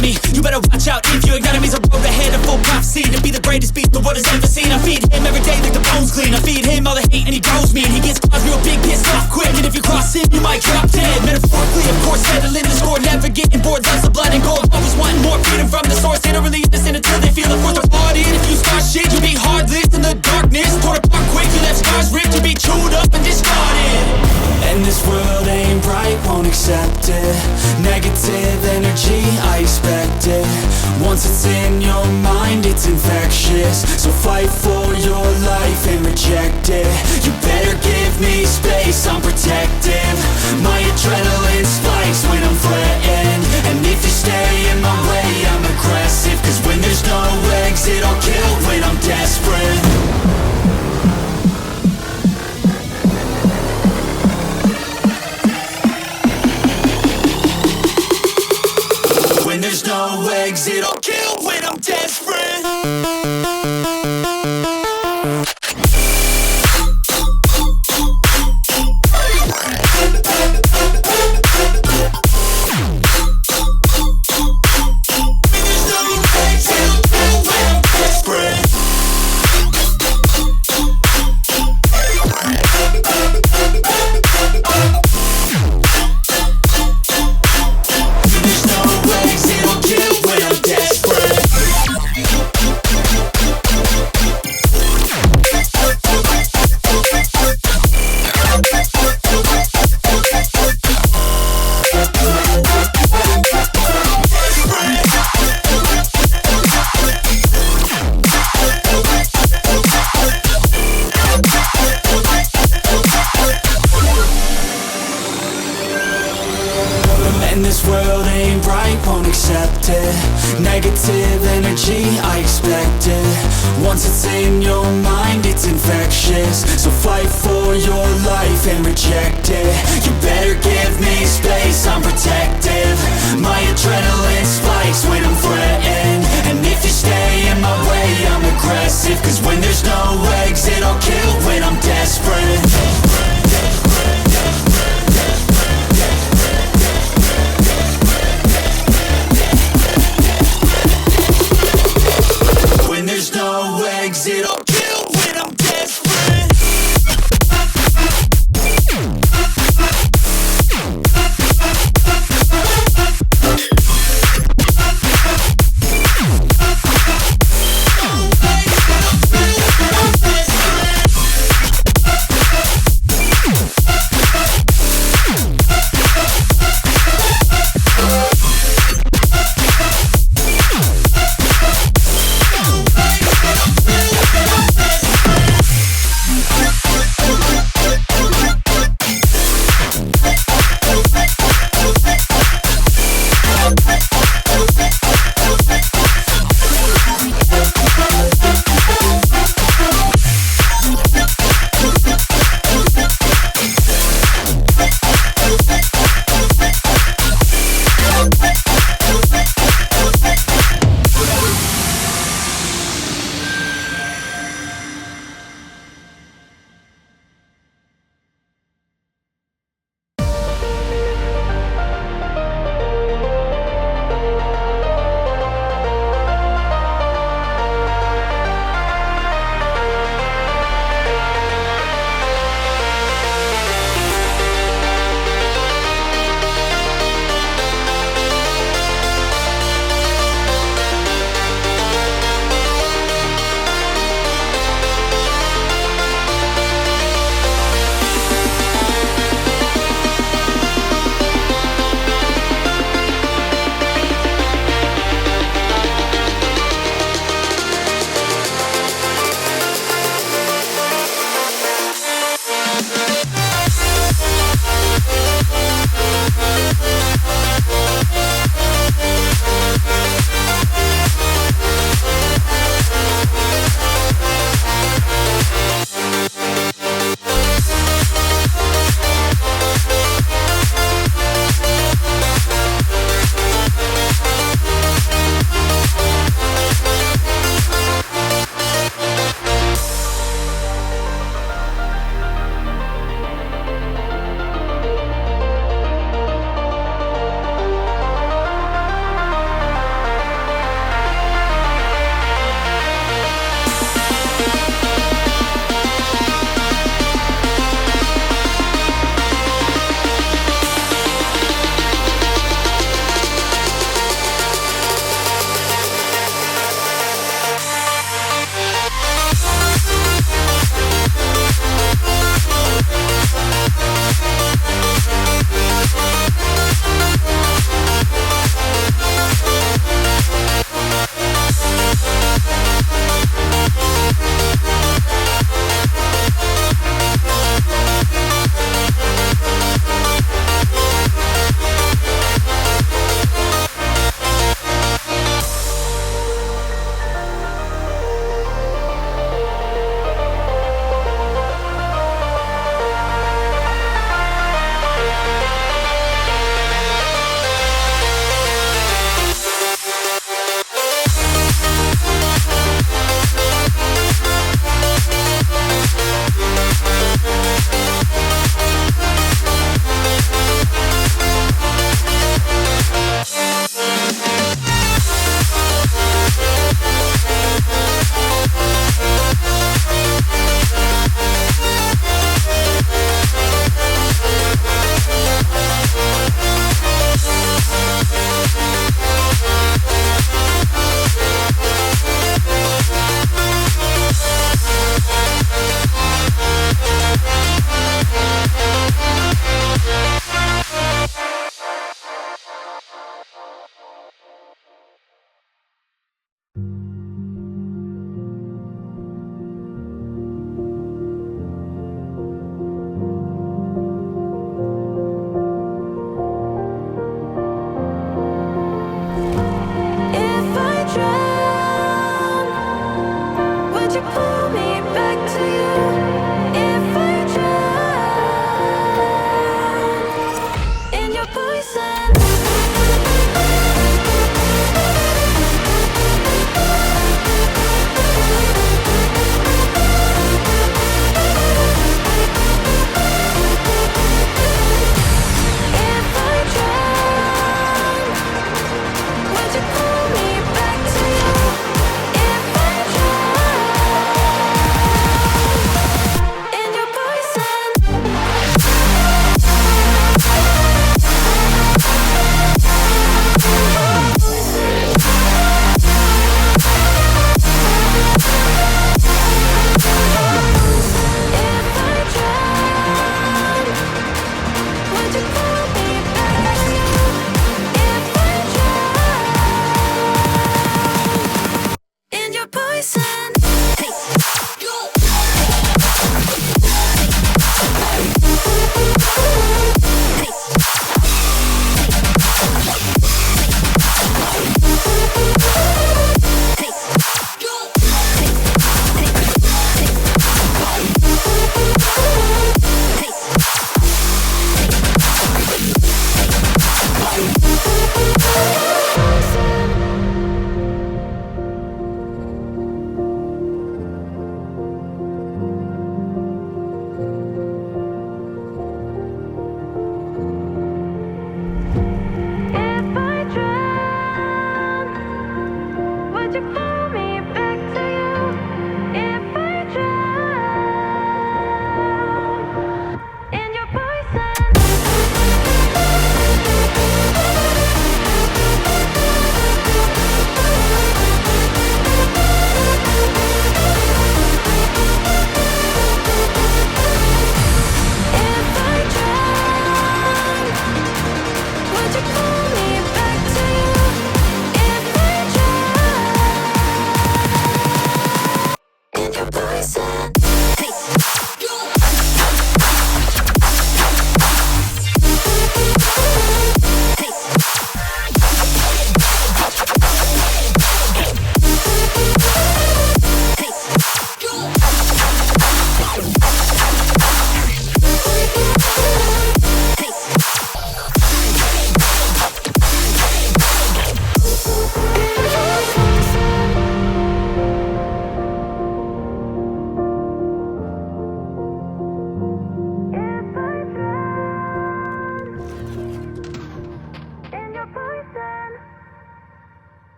me. You better watch out if your enemy's a road ahead of full prophecy to be the greatest beast the world has ever seen. I feed him every day like the bones clean. I feed him all the hate and he grows me, and he gets claws real big, pissed off quick. And if you cross him, you might drop dead. Metaphorically, of course, settling the score, never getting bored. Loves the blood and gold, always wanting more freedom from the source. They don't really listen until they feel it. Force the part in. If you start shit, you'll be heartless in the darkness. Torn apart quick, you left scars ripped. You'll be chewed up and discarded. And this world ain't right, won't accept it. Negative energy, I expect it. Once it's in your mind, it's infectious. So fight for your life and reject it. You better give me space, I'm protective. My adrenaline spikes when I'm threatened. And if you stay in my way, I'm aggressive. Cause when there's no exit, I'll kill when I'm desperate. When there's no exit, I'll kill when I'm desperate. Negative energy, I expect it. Once it's in your mind, it's infectious. So fight for your life and reject it. You better give me space, I'm protective. My adrenaline spikes when I'm threatened. And if you stay in my way, I'm aggressive. Cause when there's no exit, I'll kill when I'm desperate. There's no exit, I'll kill when I'm desperate.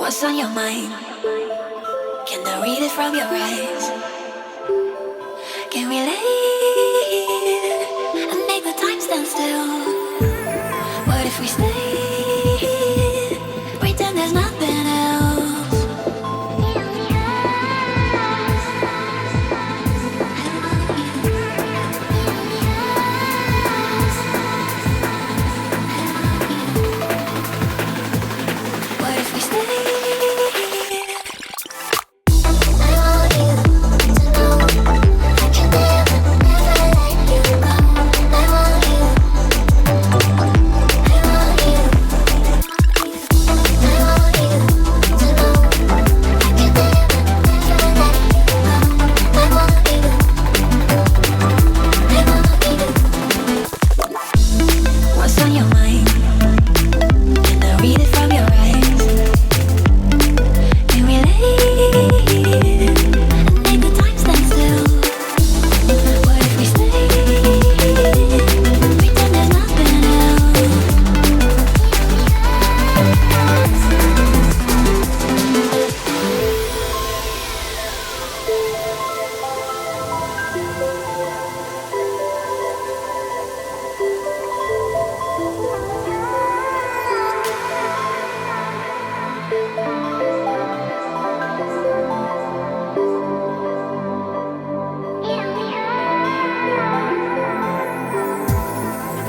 What's on your mind? Can I read it from your eyes? Can we lay and make the time stand still? What if we stay? Pretend there's nothing else. What if we stay?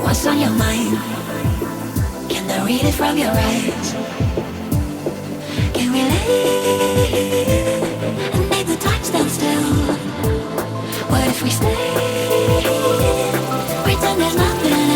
What's on your mind? Can I read it from your eyes? Can we lay and make the time stand still? What if we stay? Pretend there's nothing else.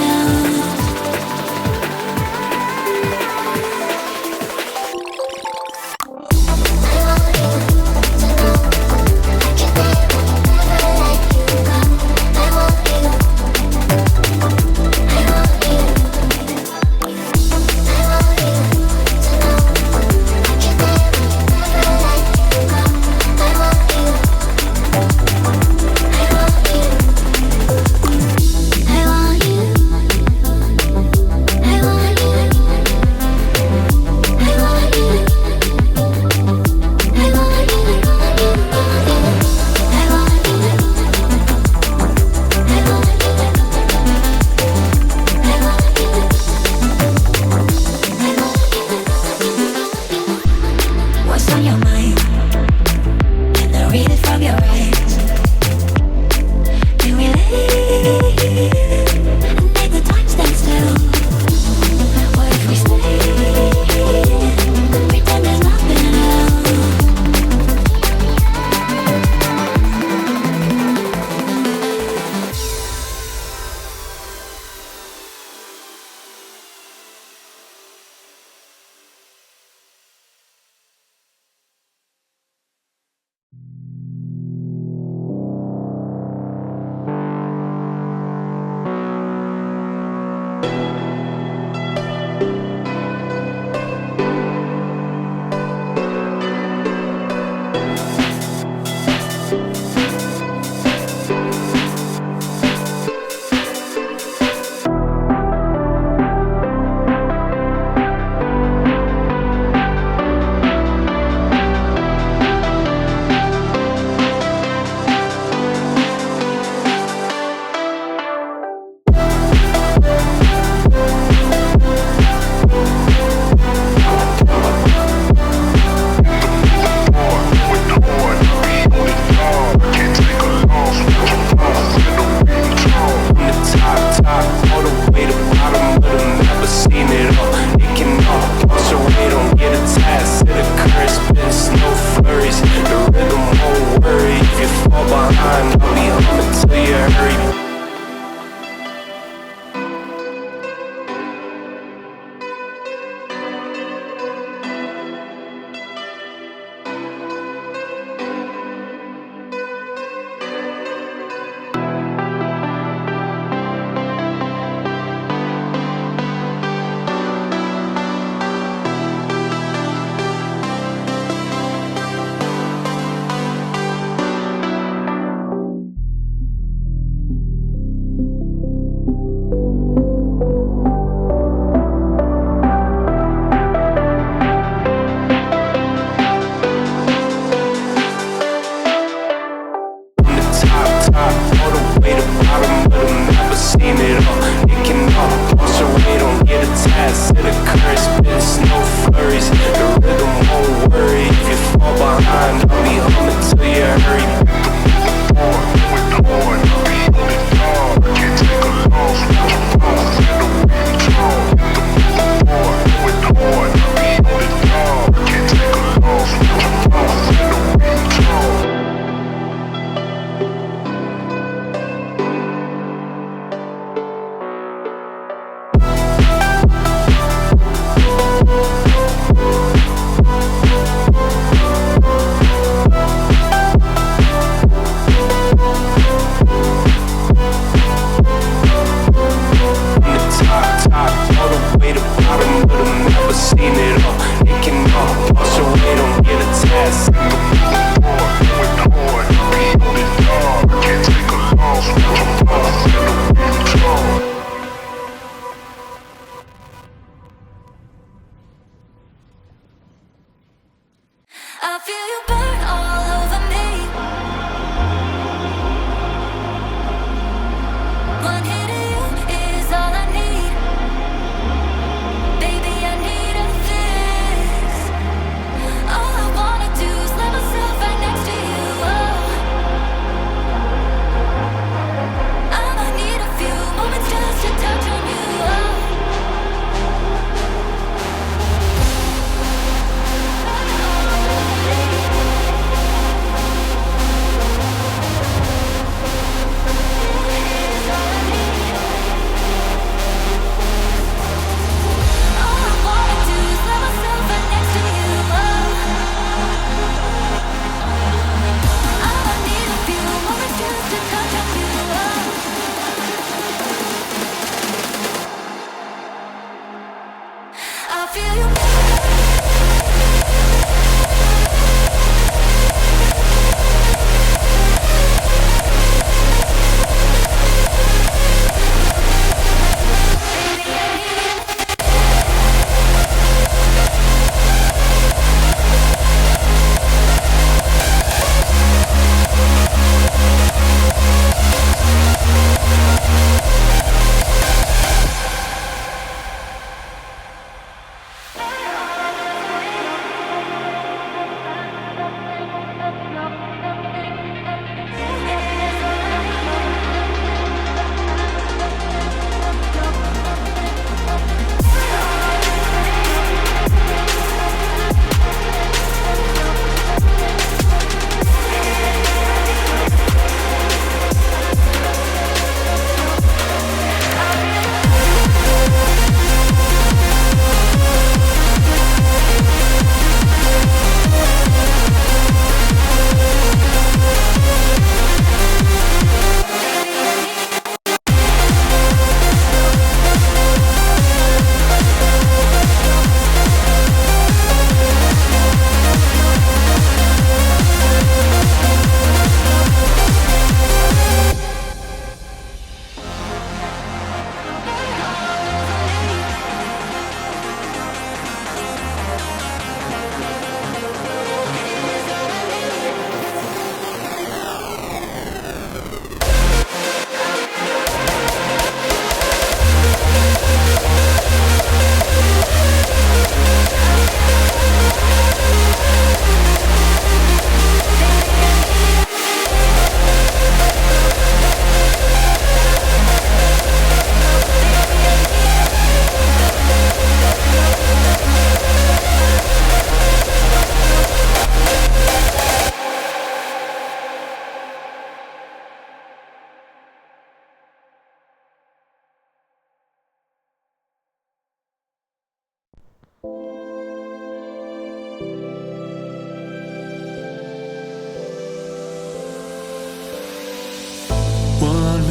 One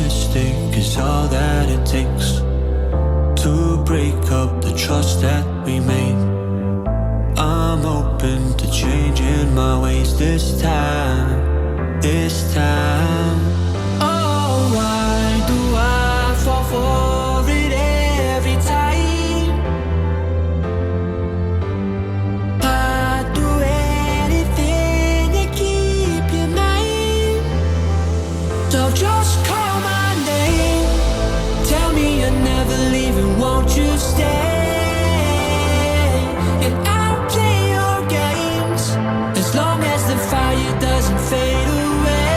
mistake is all that it takes to break up the trust that we made. I'm open to changing my ways this time, this time. Oh, why do I fall for it every time? I'd do anything to keep you mine. So just call my name, tell me you're never leaving, won't you stay? And I'll play your games as long as the fire doesn't fade away.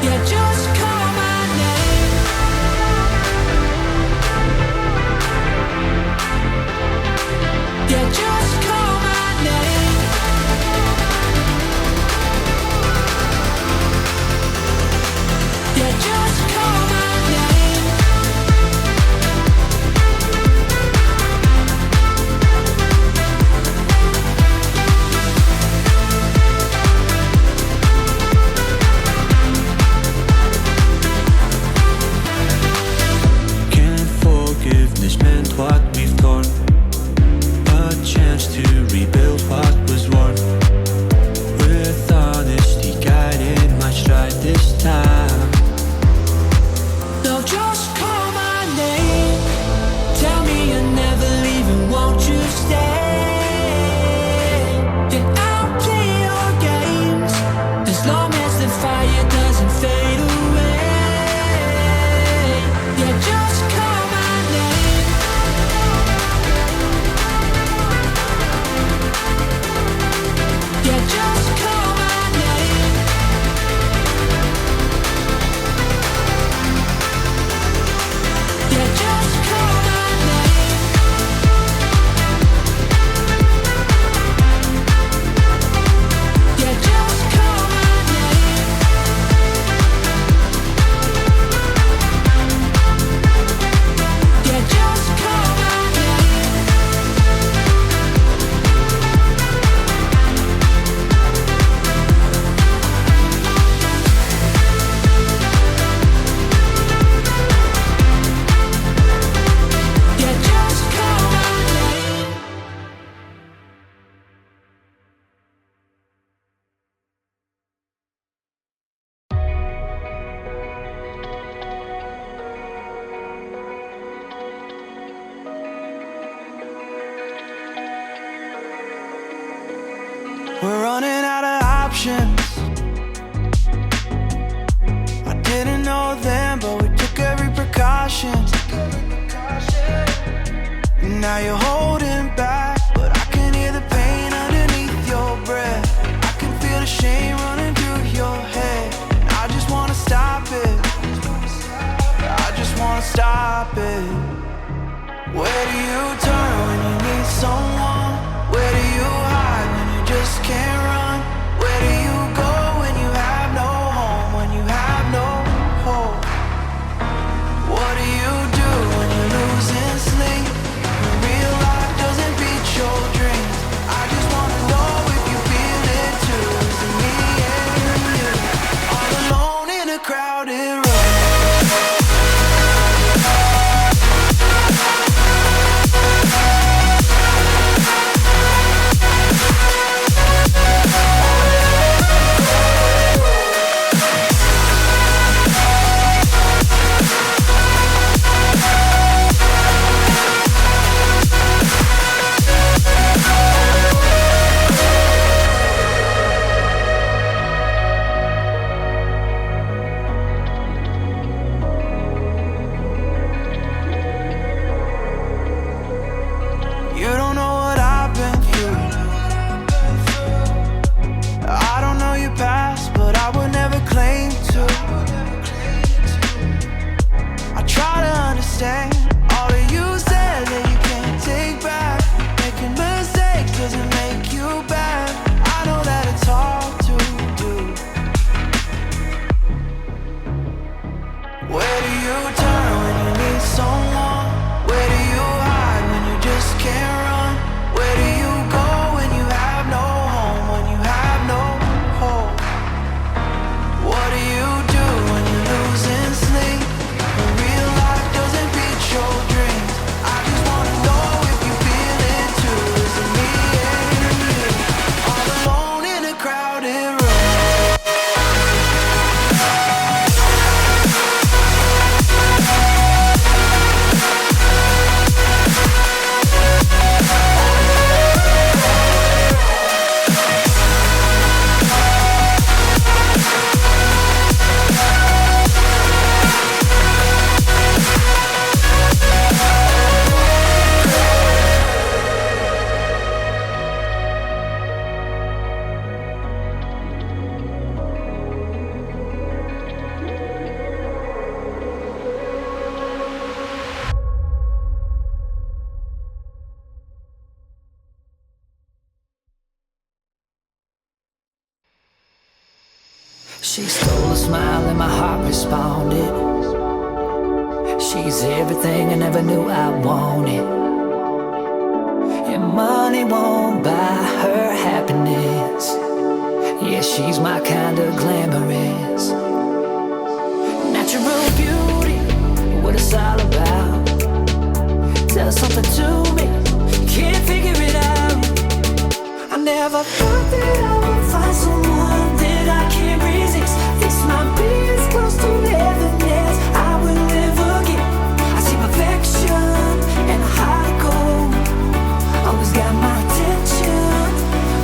Yeah, just call my name. Yeah, just call my name. Yeah, just call my name. Can't forgiveness meant what we've torn, a chance to rebuild what was worn. With honesty guiding my stride this time. So just call my name, tell me you're never leaving, won't you stay? Yeah, I'll play your games as long as the fire doesn't fade away. Yeah, just call my name. Yeah, just call my name. Yeah, just call my name. Yeah, just call my name. Yeah, just call my name. Yeah, just call my name. We're running out of options. I didn't know then, but we took every precaution. Now you're holding back, but I can hear the pain underneath your breath. I can feel the shame running through your head. I just wanna stop it. I just wanna stop it. Where do you turn when you need someone? Where do you hide when you just can't run? Where do you go when you have no home? When you have no hope? What do you do when you're losing sleep? When real life doesn't beat your dreams? I just wanna know if you feel it too. Is it me and you? All alone in a crowded room. She stole a smile and my heart responded. She's everything I never knew I wanted. And money won't buy her happiness. Yeah, she's my kind of glamorous. Natural beauty, what it's all about. Tell something to me, can't figure it out. I never thought that I would find someone that I can't resist. This might be as close to heaven as I will ever get. I see perfection and a heart of gold. Always got my attention,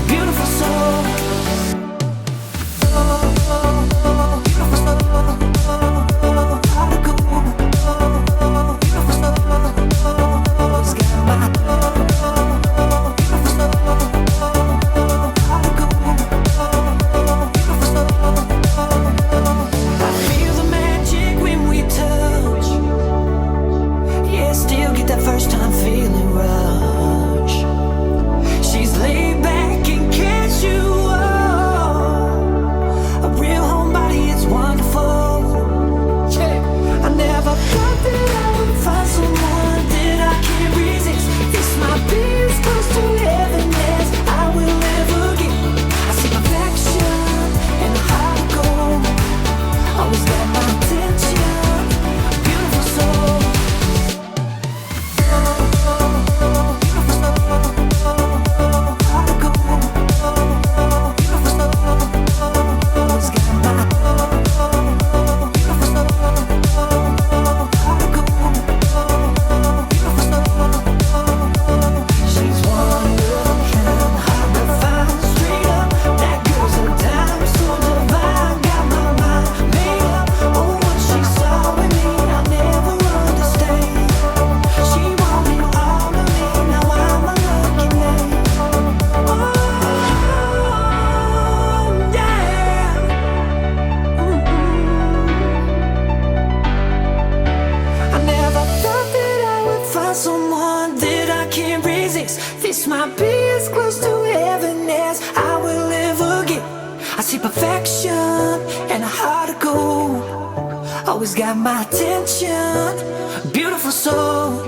beautiful soul. Beautiful soul, heart of gold. Beautiful soul, always got my beautiful soul. I feel the magic when we touch. Yeah, still get that first time feeling rush. She's laid back and catch you up. A real homebody, it's wonderful. Yeah, I never thought that I would find someone that I can't resist. This might be as close to heaven as I will ever get. I see perfection and a heart of gold. Always got my attention, beautiful soul. Beautiful soul, heart of gold. Beautiful soul, always got my beautiful soul, heart of gold. Beautiful soul, she's one of a kind, hard to find, straight up. That girl's a dime, so divine. Got my mind made up. Oh, what she saw in me, I never understand. She wanted all of me, now I'm a lucky man. Oh, yeah. I never thought that I would find someone that I can't resist. This might be as close to heaven as I will ever get. I see perfection and a heart of gold. Always got my attention, beautiful soul.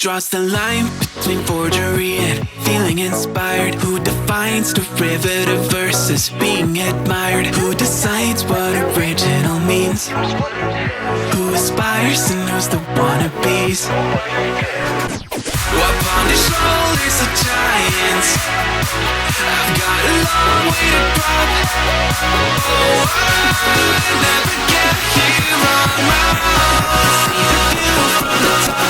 draws the line between forgery and feeling inspired? Who defines derivative versus being admired? Who decides what original means? Who aspires and who's the wannabes? Upon the shoulders of giants, I've got a long way to drop. Oh, I never get here on my own. See the view from the top.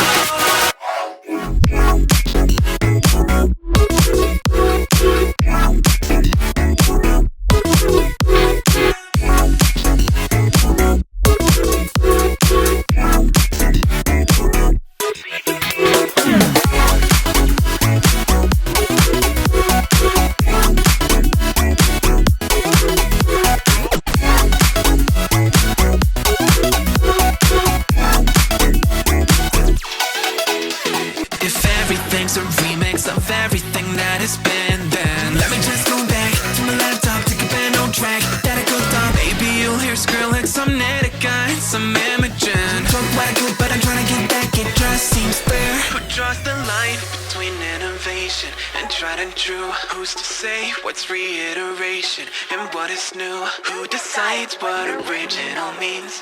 Who's to say what's reiteration and what is new? Who decides what original means?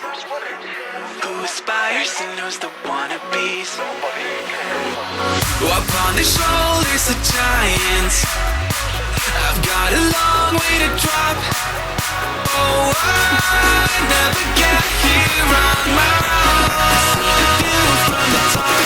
Who aspires and who's the wannabes? Upon the shoulders of giants, I've got a long way to drop. Oh, I never get here on my own. See the view from the top.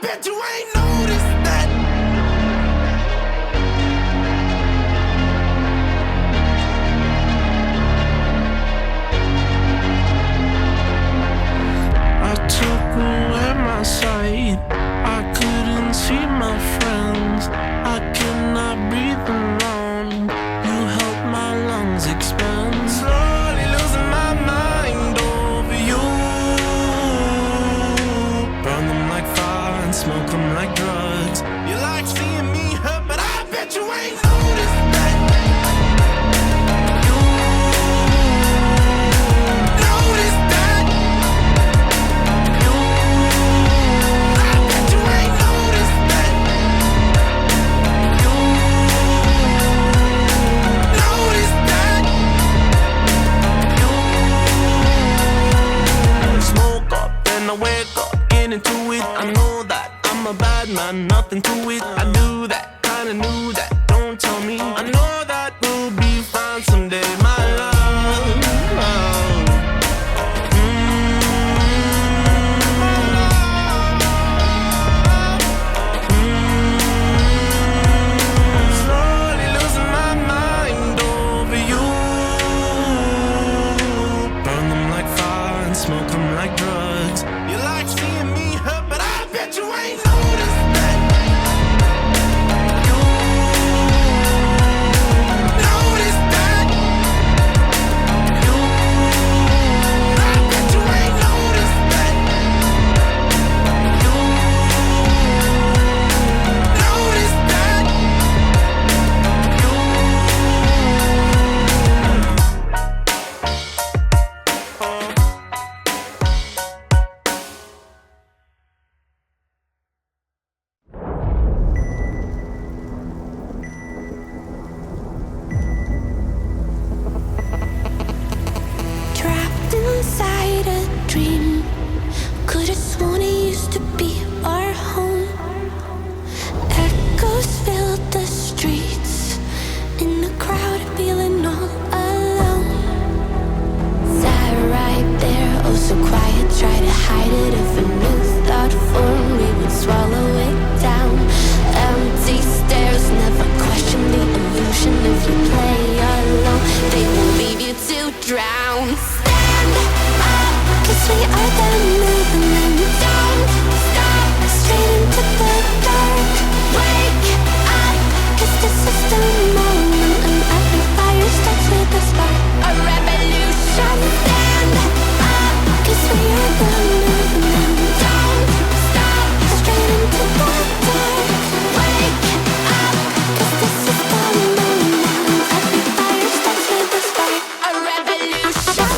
bet you ain't noticed that. I took away my sight. I couldn't see my friends. I could not breathe alone. You helped my lungs expand. Slowly losing my mind over you. Burn them like fire and smoke them like drugs. You like seeing me hurt, but I bet you ain't noticed that. You noticed that. You, I bet you ain't noticed that. You noticed that. You smoke up and I wake up, get into it. I know that I'm a bad man, nothing to it. I knew that, kinda knew that. Don't tell me. I know that we'll be fine someday, my love. Slowly losing my mind over you. Burn them like fire and smoke them like drugs. You like seeing me hurt, but I bet you ain't noticed that. You noticed that. You, I bet you ain't noticed that. You noticed that. Trapped inside a dream. Could've sworn it used to be our home. Echoes filled the streets. In the crowd, feeling all alone. Sat right there, oh so quiet. Try to hide it. If a new thought formed, we would swallow it down. Empty stares, never question the illusion. If you play alone, they will leave you to drown. Stand up, 'cause we are the movement. Don't stop, straight into the dark. Wake up, 'cause this is the moment. And every fire starts with a spark. A revolution. Stand up, 'cause we are the movement. Don't stop, straight into the dark. Wake up, 'cause this is the moment. And every fire starts with a spark. A revolution.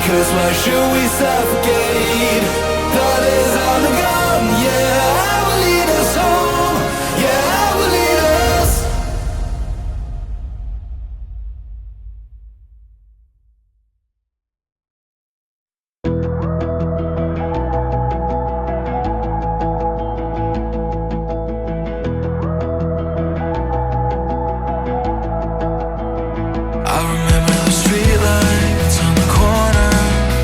Cause why should we suffocate? Thought is on the gun, yeah, I will lead us home, yeah, I will lead us. I remember the streetlights on the corner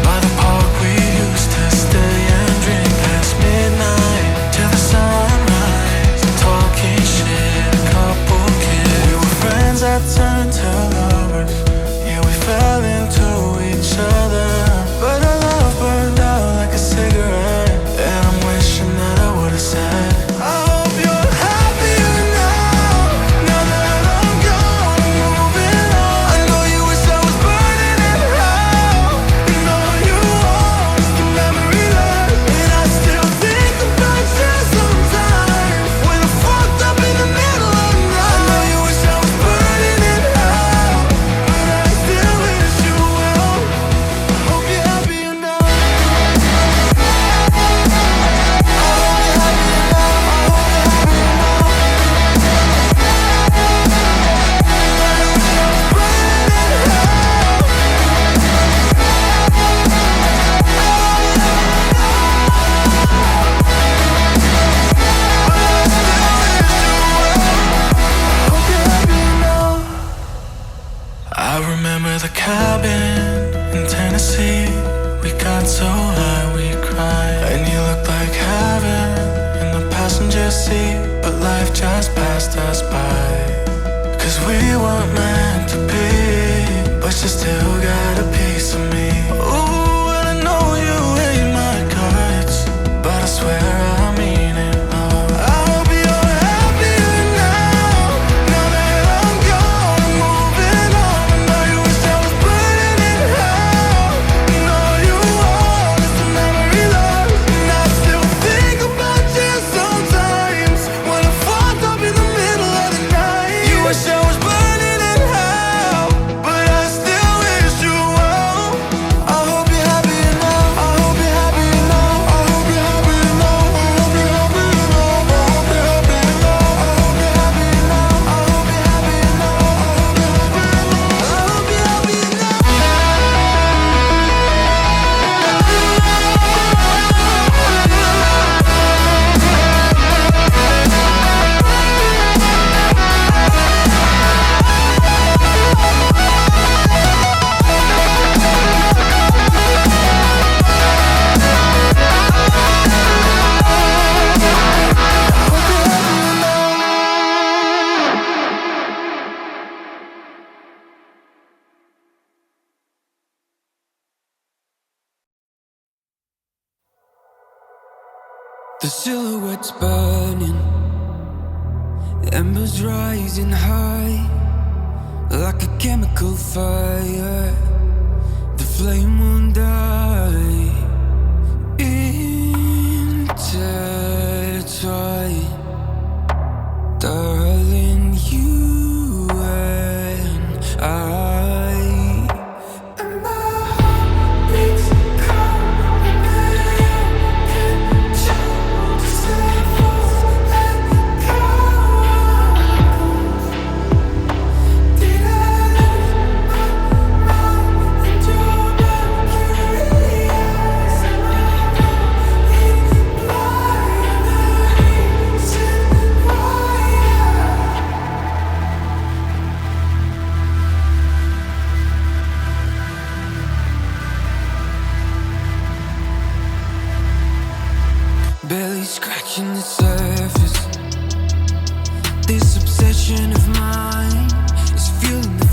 by the park we used to stay and drink past midnight till the sunrise, talking shit, a couple kids. We were friends that turned to lovers, yeah, we fell into each other. But our love burned out like a cigarette, and I'm wishing that I would've said, I hope you're happier now, now that I'm gone and moving on. I know you wish I was burning in hell, and all you want is the memory left. And I still think about you sometimes when I'm fucked up in the middle of the night. I know you wish I was burning in hell, but I still wish you well. I hope you're happier now. I remember the cabin in Tennessee. We got so high we cried, and you looked like heaven in the passenger seat. But life just passed us by, 'cause we weren't meant to be. But you still got a piece of me. Ooh, and I know you hate my guts, but I swear I mean it all. I hope you're happier now, now that I'm gone and moving on. I know you wish I was burning in hell, and all you want is the memory left. And I still think about you sometimes when I'm fucked up in the middle of the night. You wish I was burning in hell, but I still wish you well. I hope you're happier now. I hope you're happier now. I hope you're happier now. I hope you're happier now. I hope you're happier now. I hope you're happier now. I hope you're happier now. I hope you're happier now. I hope you're happier now. The silhouette's burning, embers rising high, like a chemical fire. The flame won't die. Intertwine, darling, you and I. And my heart beats coming down. Did I lose my mind into barely scratching the surface. This obsession of mine is fueling the